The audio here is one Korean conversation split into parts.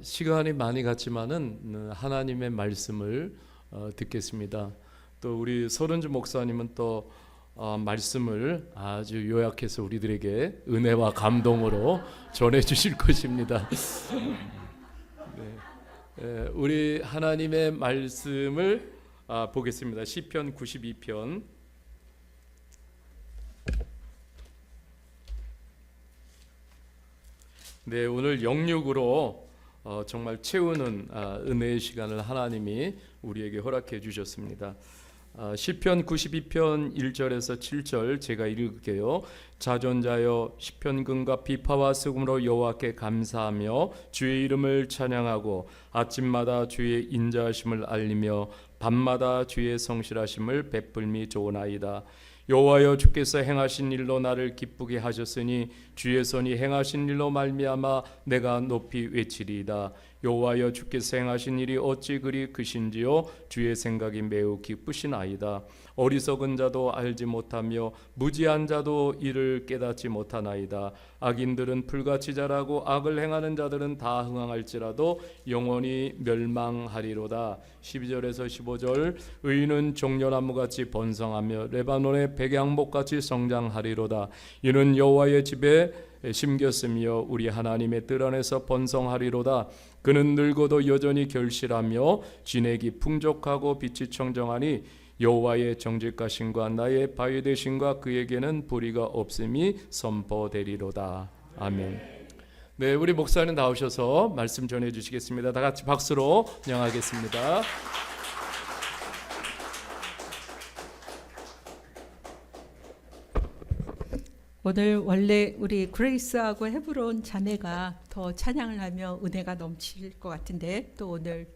시간이 많이 갔지만은 하나님의 말씀을 듣겠습니다. 또 우리 서른주 목사님은 또 말씀을 아주 요약해서 우리들에게 은혜와 감동으로 전해 주실 것입니다. 네. 우리 하나님의 말씀을 보겠습니다. 시편 92편. 네, 오늘 영육으로 정말 채우는 은혜의 시간을 하나님이 우리에게 허락해 주셨습니다. 시편 92편 1절에서 7절 제가 읽을게요. 자존자여 시편금과 비파와 수금으로 여호와께 감사하며 주의 이름을 찬양하고 아침마다 주의 인자하심을 알리며 밤마다 주의 성실하심을 베풀미 좋으나이다. 여호와여 주께서 행하신 일로 나를 기쁘게 하셨으니 주의 손이 행하신 일로 말미암아 내가 높이 외치리이다. 여호와여 주께서 행하신 일이 어찌 그리 크신지요 주의 생각이 매우 기쁘시나이다. 어리석은 자도 알지 못하며 무지한 자도 이를 깨닫지 못하나이다. 악인들은 불같이 자라고 악을 행하는 자들은 다 흥황할지라도 영원히 멸망하리로다. 12절에서 15절 의인은 종려나무같이 번성하며 레바논의 백양목같이 성장하리로다. 이는 여호와의 집에 심겼으며 우리 하나님의 뜰 안에서 번성하리로다. 그는 늙어도 여전히 결실하며 진액이 풍족하고 빛이 청정하니 여호와의 정직하심과 나의 바위 되심과 그에게는 불의가 없음이 선포되리로다. 아멘. 네, 우리 목사님 나오셔서 말씀 전해 주시겠습니다. 다 같이 박수로 환영하겠습니다. 오늘 원래 우리 그레이스하고 헤브론 자매가 더 찬양을 하며 은혜가 넘칠 것 같은데 또 오늘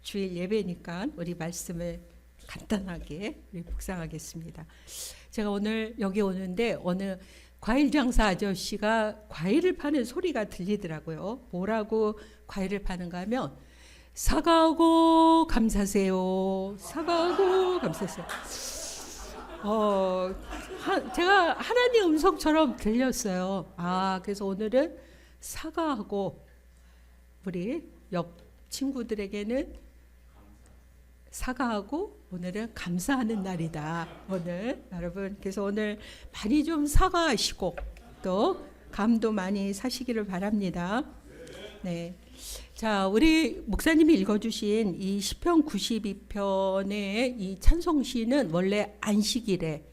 주일 예배니까 우리 말씀을 간단하게 우리 묵상하겠습니다. 제가 오늘 여기 오는데 어느 과일 장사 아저씨가 과일을 파는 소리가 들리더라고요. 뭐라고 과일을 파는가 하면 사과하고 감사세요. 사과하고 감사세요. 제가 하나님 음성처럼 들렸어요. 그래서 오늘은 사과하고 우리 옆 친구들에게는 사과하고 오늘은 감사하는 날이다. 오늘 여러분 그래서 오늘 많이 좀 사과하시고 또 감도 많이 사시기를 바랍니다. 네. 자, 우리 목사님이 읽어주신 이 시편 92편의 이 찬송시는 원래 안식일에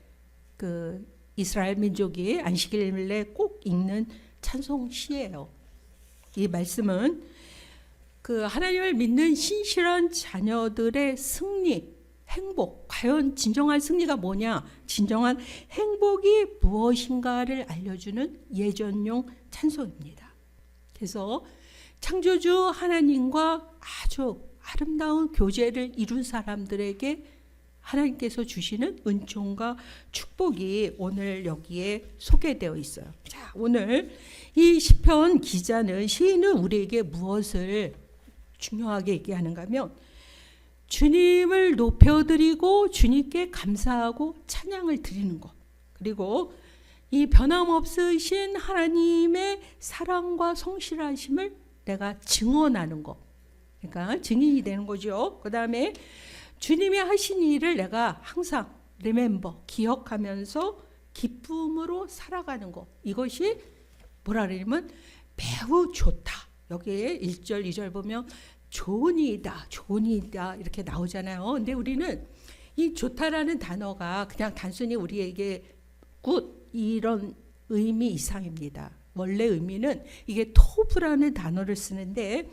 그 이스라엘 민족이 안식일에 꼭 읽는 찬송시예요. 이 말씀은 그 하나님을 믿는 신실한 자녀들의 승리, 행복, 과연 진정한 승리가 뭐냐, 진정한 행복이 무엇인가를 알려주는 예전용 찬송입니다. 그래서 창조주 하나님과 아주 아름다운 교제를 이룬 사람들에게 하나님께서 주시는 은총과 축복이 오늘 여기에 소개되어 있어요. 자, 오늘 이 시편 기자는 시인은 우리에게 무엇을 중요하게 얘기하는가 하면 주님을 높여드리고 주님께 감사하고 찬양을 드리는 것, 그리고 이 변함없으신 하나님의 사랑과 성실하심을 내가 증언하는 것, 그러니까 증인이 되는 거죠. 그 다음에 주님이 하신 일을 내가 항상 기억하면서 기쁨으로 살아가는 것, 이것이 뭐라 그러냐면 매우 좋다. 여기에 1절 2절 보면 좋은 일이다 좋은 일이다 이렇게 나오잖아요. 근데 우리는 이 좋다라는 단어가 그냥 단순히 우리에게 굿 이런 의미 이상입니다. 원래 의미는 이게 토브라는 단어를 쓰는데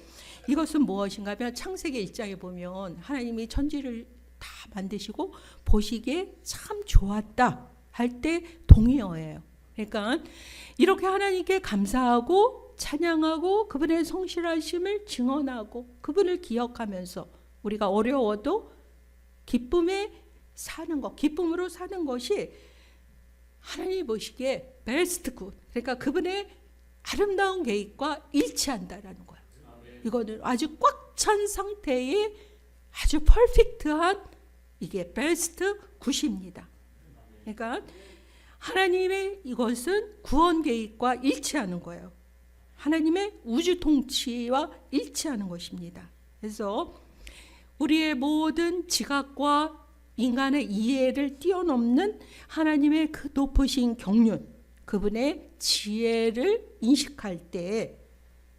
이것은 무엇인가 하면 창세기 1장에 보면 하나님이 천지를 다 만드시고 보시기에 참 좋았다 할 때 동의어예요. 그러니까 이렇게 하나님께 감사하고 찬양하고 그분의 성실하심을 증언하고 그분을 기억하면서 우리가 어려워도 기쁨에 사는 것, 기쁨으로 사는 것이 하나님이 보시기에 베스트 굿, 그러니까 그분의 아름다운 계획과 일치한다라는 거예요. 이거는 아주 꽉 찬 상태의 아주 퍼펙트한 이게 베스트 굿입니다. 그러니까 하나님의 이것은 구원 계획과 일치하는 거예요. 하나님의 우주 통치와 일치하는 것입니다. 그래서 우리의 모든 지각과 인간의 이해를 뛰어넘는 하나님의 그 높으신 경륜, 그분의 지혜를 인식할 때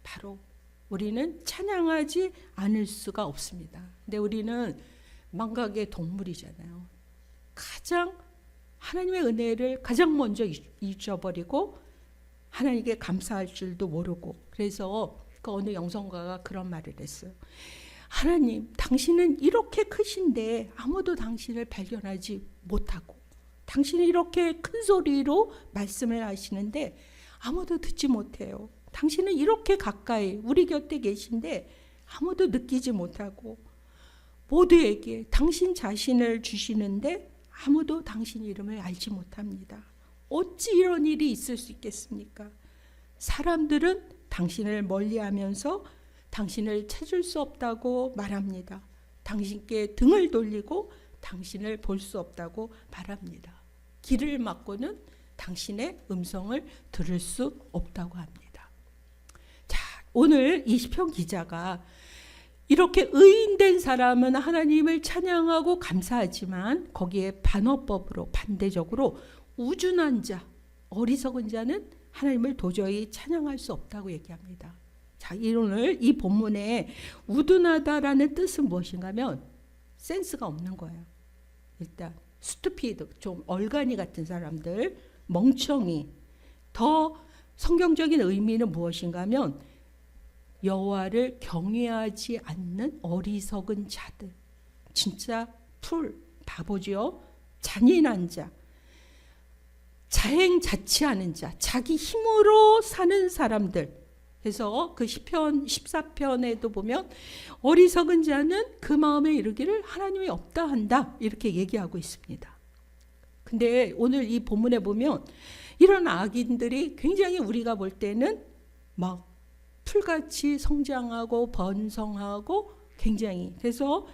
바로 우리는 찬양하지 않을 수가 없습니다. 근데 우리는 망각의 동물이잖아요. 가장 하나님의 은혜를 가장 먼저 잊어버리고 하나님께 감사할 줄도 모르고, 그래서 그 어느 영성가가 그런 말을 했어요. 하나님, 당신은 이렇게 크신데 아무도 당신을 발견하지 못하고, 당신은 이렇게 큰 소리로 말씀을 하시는데 아무도 듣지 못해요. 당신은 이렇게 가까이 우리 곁에 계신데 아무도 느끼지 못하고, 모두에게 당신 자신을 주시는데 아무도 당신 이름을 알지 못합니다. 어찌 이런 일이 있을 수 있겠습니까? 사람들은 당신을 멀리하면서 당신을 찾을 수 없다고 말합니다. 당신께 등을 돌리고 당신을 볼 수 없다고 말합니다. 길을 막고는 당신의 음성을 들을 수 없다고 합니다. 자, 오늘 이 시편 기자가 이렇게 의인된 사람은 하나님을 찬양하고 감사하지만 거기에 반어법으로 반대적으로 우준한 자, 어리석은 자는 하나님을 도저히 찬양할 수 없다고 얘기합니다. 자, 오늘 이 본문에 우둔하다라는 뜻은 무엇인가 하면 센스가 없는 거예요. 일단 스투피드, 좀 얼간이 같은 사람들, 멍청이. 더 성경적인 의미는 무엇인가 하면 여호와를 경외하지 않는 어리석은 자들. 진짜 바보죠. 잔인한 자. 자행자치하는 자, 자기 힘으로 사는 사람들. 그래서 그 시편 14편에도 보면 어리석은 자는 그 마음에 이르기를 하나님이 없다 한다, 이렇게 얘기하고 있습니다. 근데 오늘 이 본문에 보면 이런 악인들이 굉장히 우리가 볼 때는 막 풀같이 성장하고 번성하고 굉장히, 그래서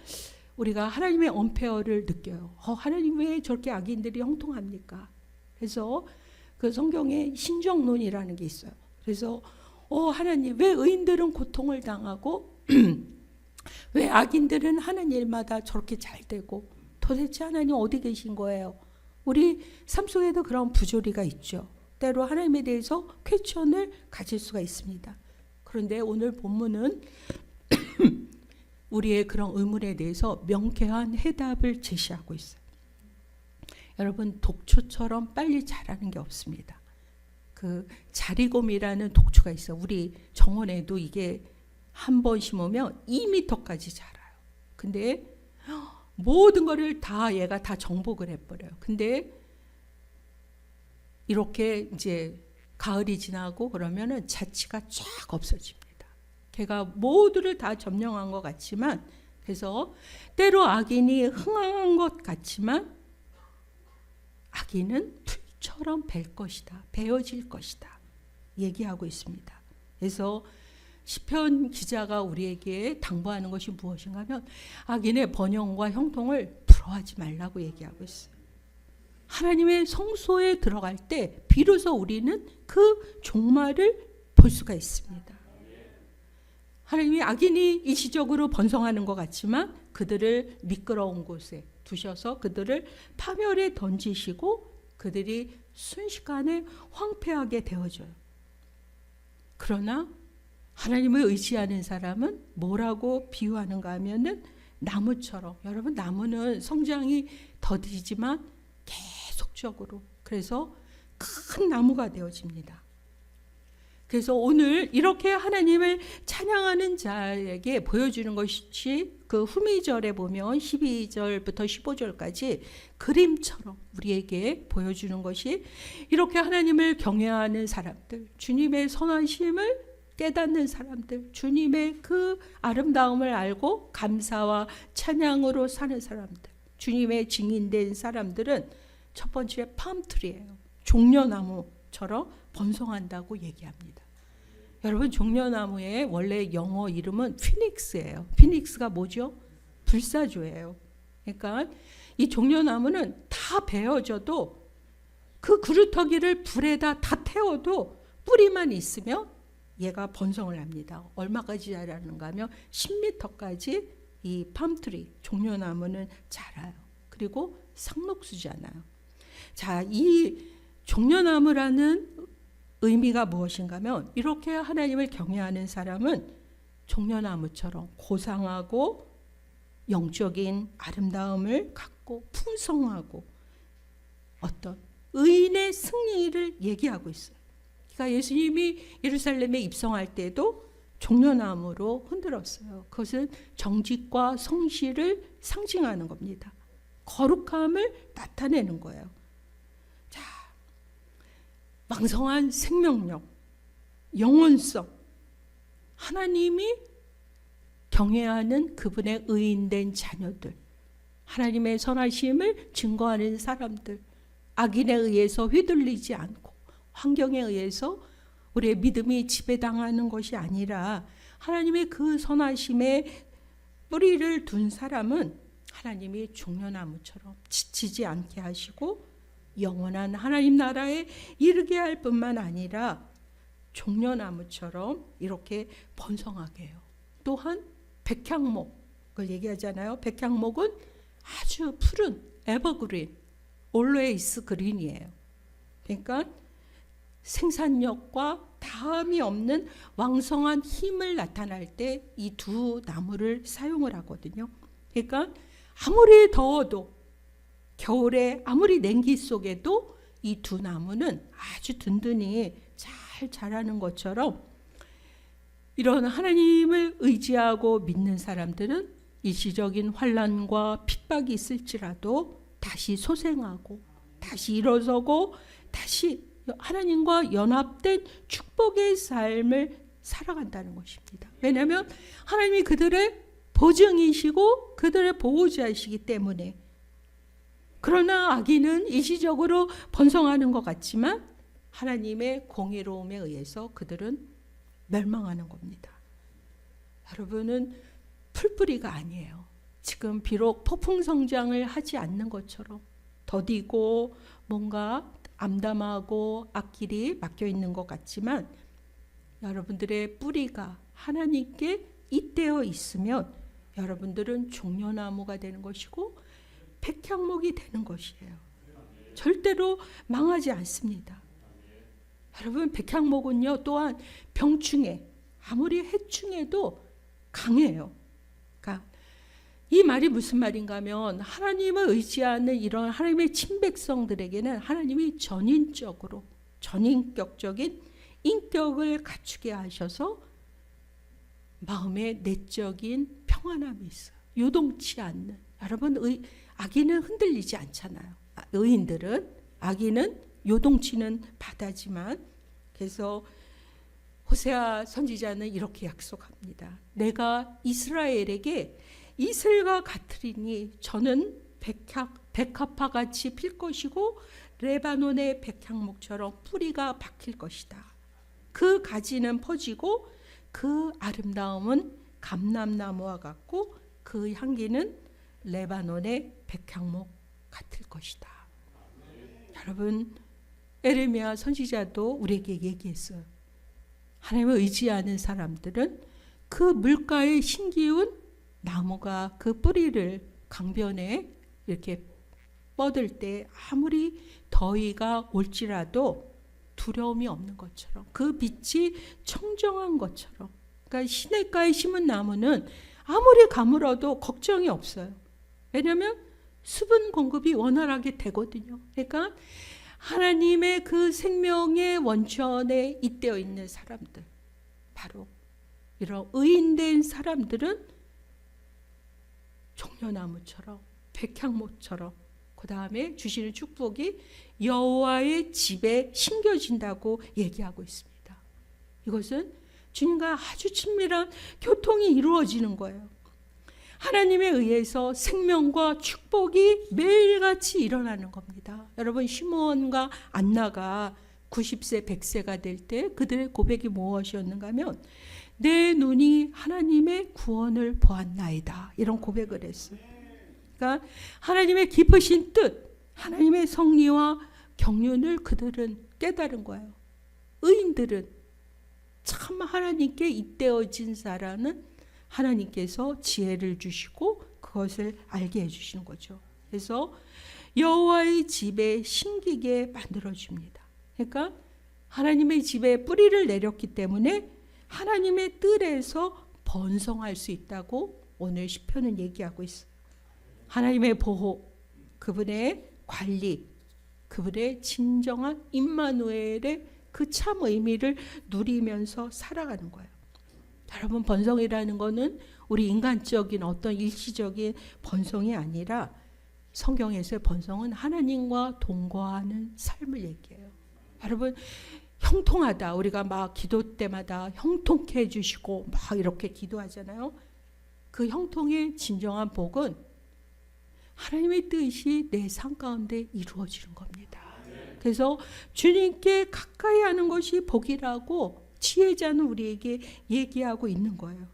우리가 하나님의 언페어를 느껴요. 하나님 왜 저렇게 악인들이 형통합니까? 그래서 그 성경에 신정론이라는 게 있어요. 그래서 하나님, 왜 의인들은 고통을 당하고 왜 악인들은 하는 일마다 저렇게 잘 되고, 도대체 하나님 어디 계신 거예요? 우리 삶 속에도 그런 부조리가 있죠. 때로 하나님에 대해서 퀘스천을 가질 수가 있습니다. 그런데 오늘 본문은 우리의 그런 의문에 대해서 명쾌한 해답을 제시하고 있어요. 여러분, 독초처럼 빨리 자라는 게 없습니다. 그 자리곰이라는 독초가 있어요. 우리 정원에도 이게 한 번 심으면 2m까지 자라요. 근데 모든 거를 다 얘가 다 정복을 해버려요. 근데 이렇게 이제 가을이 지나고 그러면은 자취가 쫙 없어집니다. 걔가 모두를 다 점령한 것 같지만, 그래서 때로 악인이 흥황한 것 같지만 악인은 풀처럼 벨 것이다, 베어질 것이다 얘기하고 있습니다. 그래서 시편 기자가 우리에게 당부하는 것이 무엇인가 하면 악인의 번영과 형통을 부러워하지 말라고 얘기하고 있어요. 하나님의 성소에 들어갈 때 비로소 우리는 그 종말을 볼 수가 있습니다. 하나님이 악인이 일시적으로 번성하는 것 같지만 그들을 미끄러운 곳에 두셔서 그들을 파멸에 던지시고 그들이 순식간에 황폐하게 되어져요. 그러나 하나님을 의지하는 사람은 뭐라고 비유하는가 하면은 나무처럼, 여러분 나무는 성장이 더디지만 계속적으로, 그래서 큰 나무가 되어집니다. 그래서 오늘 이렇게 하나님을 찬양하는 자에게 보여주는 것이 그 후미절에 보면 12절부터 15절까지 그림처럼 우리에게 보여주는 것이, 이렇게 하나님을 경외하는 사람들, 주님의 선하심을 깨닫는 사람들, 주님의 그 아름다움을 알고 감사와 찬양으로 사는 사람들, 주님의 증인된 사람들은 첫 번째 팜트리예요. 종려나무처럼 번성한다고 얘기합니다. 여러분, 종려나무의 원래 영어 이름은 피닉스예요. 피닉스가 뭐죠? 불사조예요. 그러니까 이 종려나무는 다 베어져도 그 그루터기를 불에다 다 태워도 뿌리만 있으면 얘가 번성을 합니다. 얼마까지 자라는가 하면 10m까지 이 팜트리, 종려나무는 자라요. 그리고 상록수잖아요. 자, 이 종려나무라는 의미가 무엇인가 하면 이렇게 하나님을 경외하는 사람은 종려나무처럼 고상하고 영적인 아름다움을 갖고 풍성하고 어떤 의인의 승리를 얘기하고 있어요. 그러니까 예수님이 예루살렘에 입성할 때도 종려나무로 흔들었어요. 그것은 정직과 성실을 상징하는 겁니다. 거룩함을 나타내는 거예요. 자, 왕성한 생명력, 영혼성, 하나님이 경외하는 그분의 의인된 자녀들, 하나님의 선하심을 증거하는 사람들, 악인에 의해서 휘둘리지 않고 환경에 의해서 우리의 믿음이 지배당하는 것이 아니라 하나님의 그 선하심에 뿌리를 둔 사람은 하나님이 종려나무처럼 지치지 않게 하시고 영원한 하나님 나라에 이르게 할 뿐만 아니라 종려나무처럼 이렇게 번성하게 해요. 또한 백향목을 얘기하잖아요. 백향목은 아주 푸른 에버그린, 올웨이스 그린이에요. 그러니까 생산력과 다함이 없는 왕성한 힘을 나타날 때 이 두 나무를 사용을 하거든요. 그러니까 아무리 더워도 겨울에 아무리 냉기 속에도 이 두 나무는 아주 든든히 잘 자라는 것처럼 이런 하나님을 의지하고 믿는 사람들은 일시적인 환난과 핍박이 있을지라도 다시 소생하고 다시 일어서고 다시 하나님과 연합된 축복의 삶을 살아간다는 것입니다. 왜냐하면 하나님이 그들의 보증이시고 그들의 보호자이시기 때문에. 그러나 악인은 일시적으로 번성하는 것 같지만 하나님의 공의로움에 의해서 그들은 멸망하는 겁니다. 여러분은 풀뿌리가 아니에요. 지금 비록 폭풍 성장을 하지 않는 것처럼 더디고 뭔가 암담하고 앞길이 막혀 있는 것 같지만 여러분들의 뿌리가 하나님께 잇대어 있으면 여러분들은 종려나무가 되는 것이고 백향목이 되는 것이에요. 절대로 망하지 않습니다. 여러분, 백향목은요 또한 병충해, 아무리 해충해도 강해요. 그러니까 이 말이 무슨 말인가 하면 하나님을 의지하는 이런 하나님의 친백성들에게는 하나님이 전인적으로 전인격적인 인격을 갖추게 하셔서 마음에 내적인 평안함이 있어요. 요동치 않는. 여러분, 악인은 흔들리지 않잖아요. 의인들은. 악인은 요동치는 바다지만. 그래서 호세아 선지자는 이렇게 약속합니다. 내가 이스라엘에게 이슬과 같으리니 저는 백합화 같이 필 것이고 레바논의 백향목처럼 뿌리가 박힐 것이다. 그 가지는 퍼지고 그 아름다움은 감람나무와 같고 그 향기는 레바논의 백향목 같을 것이다. 여러분, 에레미야 선지자도 우리에게 얘기했어요. 하나님을 의지하는 사람들은 그 물가에 심기운 나무가 그 뿌리를 강변에 이렇게 뻗을 때 아무리 더위가 올지라도 두려움이 없는 것처럼 그 빛이 청정한 것처럼, 그러니까 시냇가에 심은 나무는 아무리 가물어도 걱정이 없어요. 왜냐하면 수분 공급이 원활하게 되거든요. 그러니까 하나님의 그 생명의 원천에 잇대어 있는 사람들, 바로 이런 의인된 사람들은 종려나무처럼 백향목처럼 그 다음에 주시는 축복이 여호와의 집에 심겨진다고 얘기하고 있습니다. 이것은 주님과 아주 친밀한 교통이 이루어지는 거예요. 하나님에 의해서 생명과 축복이 매일같이 일어나는 겁니다. 여러분, 시므온과 안나가 90세, 100세가 될 때 그들의 고백이 무엇이었는가 하면 내 눈이 하나님의 구원을 보았나이다. 이런 고백을 했어요. 그러니까 하나님의 깊으신 뜻, 하나님의 섭리와 경륜을 그들은 깨달은 거예요. 의인들은 참 하나님께 잇대어진 자라는 하나님께서 지혜를 주시고 그것을 알게 해주시는 거죠. 그래서 여호와의 집에 심기게 만들어줍니다. 그러니까 하나님의 집에 뿌리를 내렸기 때문에 하나님의 뜰에서 번성할 수 있다고 오늘 시편은 얘기하고 있어요. 하나님의 보호, 그분의 관리, 그분의 진정한 임마누엘의 그 참 의미를 누리면서 살아가는 거예요. 여러분, 번성이라는 거는 우리 인간적인 어떤 일시적인 번성이 아니라 성경에서의 번성은 하나님과 동거하는 삶을 얘기해요. 여러분, 형통하다. 우리가 막 기도 때마다 형통케 해주시고 막 이렇게 기도하잖아요. 그 형통의 진정한 복은 하나님의 뜻이 내 삶 가운데 이루어지는 겁니다. 그래서 주님께 가까이 하는 것이 복이라고 지혜자는 우리에게 얘기하고 있는 거예요.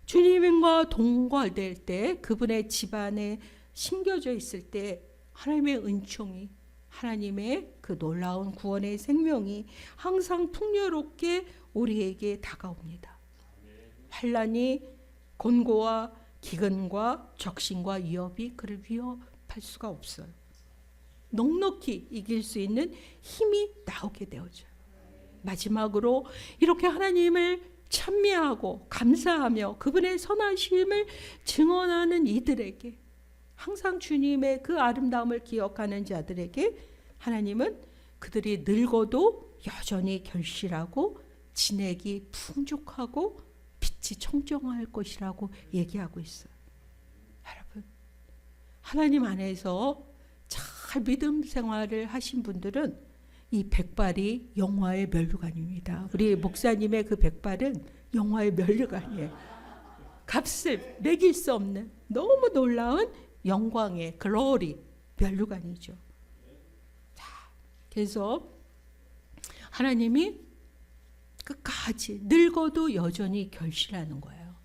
주님과 동거될 때, 그분의 집안에 심겨져 있을 때 하나님의 은총이, 하나님의 그 놀라운 구원의 생명이 항상 풍요롭게 우리에게 다가옵니다. 환난이 곤고와 기근과 적신과 위협이 그를 위협할 수가 없어요. 넉넉히 이길 수 있는 힘이 나오게 되어져요. 마지막으로 이렇게 하나님을 찬미하고 감사하며 그분의 선하심을 증언하는 이들에게, 항상 주님의 그 아름다움을 기억하는 자들에게 하나님은 그들이 늙어도 여전히 결실하고 진액이 풍족하고 빛이 청정할 것이라고 얘기하고 있어요. 여러분, 하나님 안에서 잘 믿음 생활을 하신 분들은 이 백발이 영화의 면류관입니다. 우리 목사님의 그 백발은 영화의 면류관이에요. 값을 매길 수 없는 너무 놀라운 영광의 글로리 면류관이죠. 자, 그래서 하나님이 끝까지 늙어도 여전히 결실하는 거예요.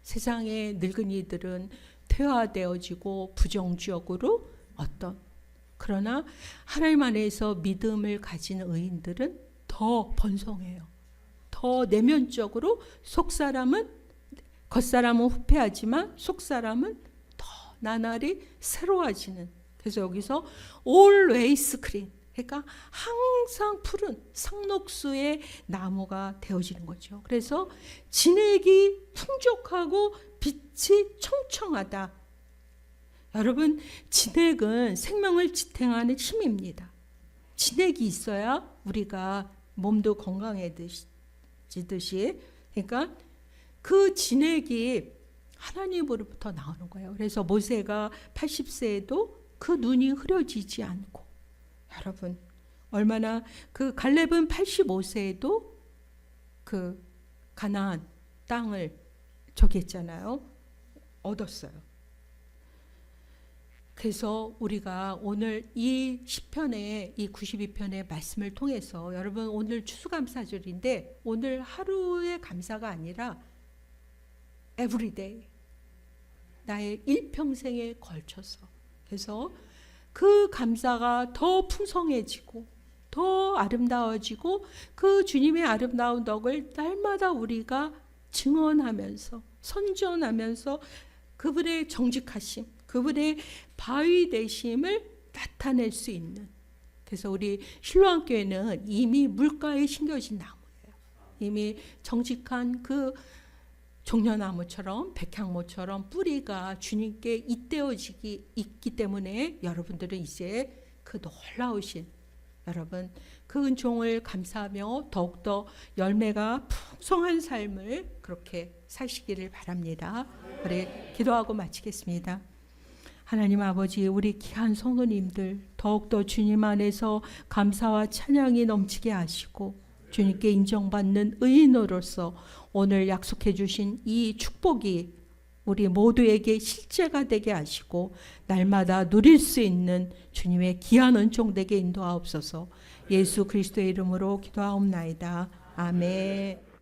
세상의 늙은이들은 퇴화되어지고 부정적으로 그러나 하나님 안에서 믿음을 가진 의인들은 더 번성해요. 더 내면적으로 겉사람은 후패하지만 속사람은 더 나날이 새로워지는. 그래서 여기서 always green, 그러니까 항상 푸른 상록수의 나무가 되어지는 거죠. 그래서 진액이 풍족하고 빛이 청청하다. 여러분, 진액은 생명을 지탱하는 힘입니다. 진액이 있어야 우리가 몸도 건강해지듯이, 그러니까 그 진액이 하나님으로부터 나오는 거예요. 그래서 모세가 80세에도 그 눈이 흐려지지 않고, 여러분, 얼마나 그 갈렙은 85세에도 그 가나안 땅을 저기 했잖아요. 얻었어요. 그래서 우리가 오늘 이 시편의 이 92편의 말씀을 통해서, 여러분, 오늘 추수감사절인데 오늘 하루의 감사가 아니라 everyday, 나의 일평생에 걸쳐서, 그래서 그 감사가 더 풍성해지고 더 아름다워지고 그 주님의 아름다운 덕을 날마다 우리가 증언하면서 선전하면서 그분의 정직하심, 그분의 바위 되심을 나타낼 수 있는. 그래서 우리 신로한교회는 이미 물가에 심겨진 나무예요. 이미 정직한 그 종려나무처럼 백향모처럼 뿌리가 주님께 잇대어지기 있기 때문에 여러분들은 이제 그 놀라우신, 여러분, 그 은총을 감사하며 더욱더 열매가 풍성한 삶을 그렇게 사시기를 바랍니다. 우리 기도하고 마치겠습니다. 하나님 아버지, 우리 귀한 성도님들 더욱더 주님 안에서 감사와 찬양이 넘치게 하시고 주님께 인정받는 의인으로서 오늘 약속해 주신 이 축복이 우리 모두에게 실제가 되게 하시고 날마다 누릴 수 있는 주님의 귀한 은총 되게 인도하옵소서. 예수 그리스도의 이름으로 기도하옵나이다. 아멘.